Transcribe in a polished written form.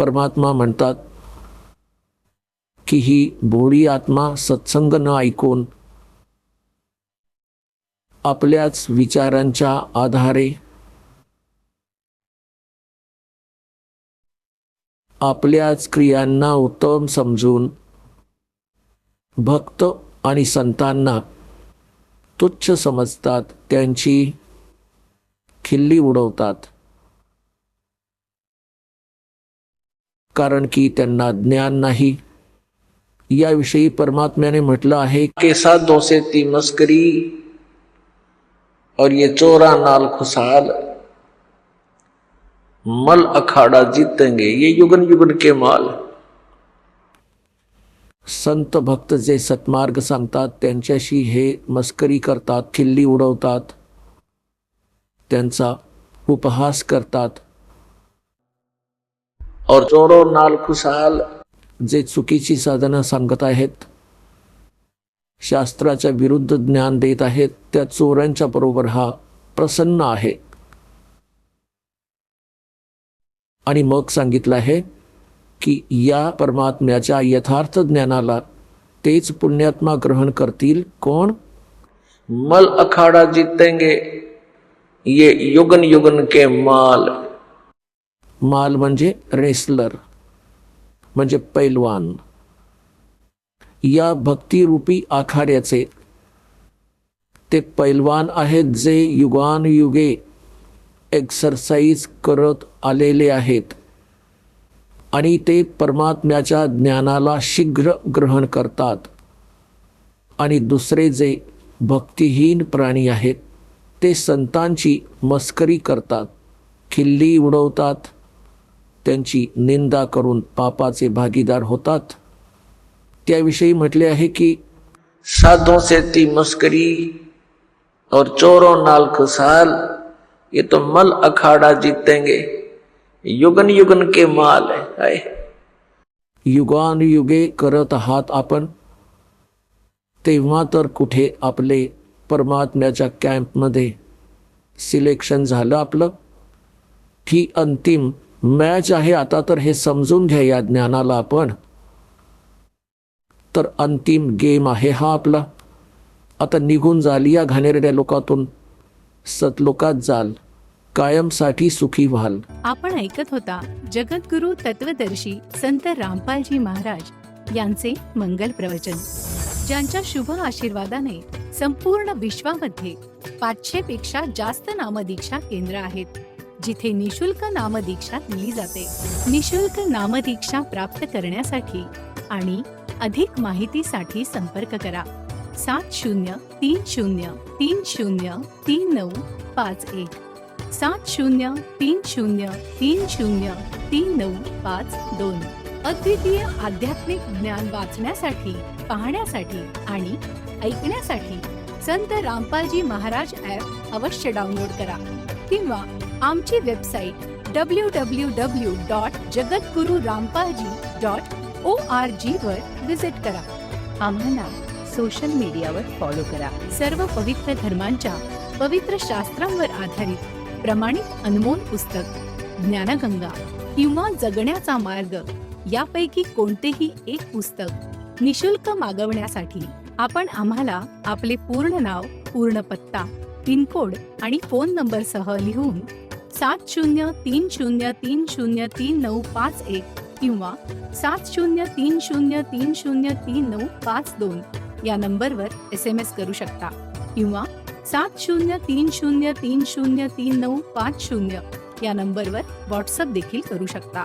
परमात्मा म्हणतात की ही भोळी आत्मा सत्संग न ऐकून आपल्याच विचारांच्या आधारे आपल्याच क्रियांना उत्तम समजून भक्त आणि संतांना तुच्छ समजतात, त्यांची खिल्ली उडवतात, कारण की त्यांना ज्ञान नाही। याविषयी परमात्म्याने म्हटलं आहे के साधों से ती मस्करी और ये चोरा नाल खुशाल मल अखाड़ा जीतेंगे ये युगन युगन के माल। संत भक्त जे सत्मार्ग सांगतात त्यांच्याशी हे मस्करी करतात, खिल्ली उडवतात, त्यांचा उपहास करतात। और चोरो नाल खुशाल जे चुकीची साधनं सांगत आहेत, शास्त्राच्या विरुद्ध ज्ञान देत आहेत, त्या चोरांच्या बरोबर हा प्रसन्न आहे। आणि मग सांगितलं आहे की या परमात्म्याच्या यथार्थ ज्ञानाला तेच पुण्यात्मा ग्रहण करतील कोण? मल अखाड़ा जीतेंगे ये युगन युगन के माल। माल म्हणजे रेसलर, म्हणजे पैलवान। या भक्तिरूपी आखाड्याचे ते पैलवान आहेत जे युगानुयुगे एक्सरसाइज करत आलेले आहेत आणि ते परमात्म्याच्या ज्ञानाला शीघ्र ग्रहण करतात। आणि दुसरे जे भक्तिहीन प्राणी आहेत ते संतांची मस्करी करतात, खिल्ली उडवतात, त्यांची निंदा करून पापाचे भागीदार होतात। त्याविषयी म्हटले आहे की साधों से ती मस्करी और चोरों नाल खुशाल ये तो मल अखाड़ा जीतेंगे युगन युगन के माल है। युगानुयुगे करत आहात आपण, तेव्हा तर कुठे आपले परमात्म्याच्या कॅम्पमध्ये सिलेक्शन झालं आपलं? ही अंतिम मॅच आहे आता, तर हे समजून घ्या या ज्ञानाला आपण। तर अंतिम गेम आहे हा आपला। आता निघून जाल या घाणेरड्या लोकातून, सतलोकात जाल, कायमसाठी सुखी व्हाल। आपण ऐकत होता जगद्गुरु तत्वदर्शी संत रामपालजी महाराज यांचे मंगल प्रवचन, ज्यांच्या शुभ आशीर्वादाने संपूर्ण विश्वामध्ये 500 पेक्षा जास्त नामदीक्षा केंद्र आहेत, जिथे निशुल्क नामदीक्षा दिली जाते। निशुल्क नामदीक्षा प्राप्त करण्यासाठी आणि अधिक माहितीसाठी संपर्क करा 7030303951 7030303952। अद्वितीय आध्यात्मिक ज्ञान वाचण्यासाठी, पाहण्यासाठी आणि ऐकण्यासाठी संत रामपालजी महाराज ॲप अवश्य डाउनलोड करा किंवा आमची वेबसाईट www.jagadgururampalji.org वर विजिट करा। आम्हाला सोशल मीडियावर फॉलो करा। सर्व पवित्र धर्मांच्या पवित्र शास्त्रांवर आधारित प्रमाणित अनमोल पुस्तक ज्ञानगंगा किंवा जगण्याचा मार्ग यापैकी कोणतेही एक पुस्तक निशुल्क मागवण्यासाठी आपण आम्हाला आपले पूर्ण नाव, पूर्ण पत्ता, पिनकोड आणि फोन नंबर सह लिहून 7030303951 किंवा 7030303952 या नंबरवर SMS करू शकता किंवा 7030303950 या नंबरवर व्हॉट्सअप देखील करू शकता।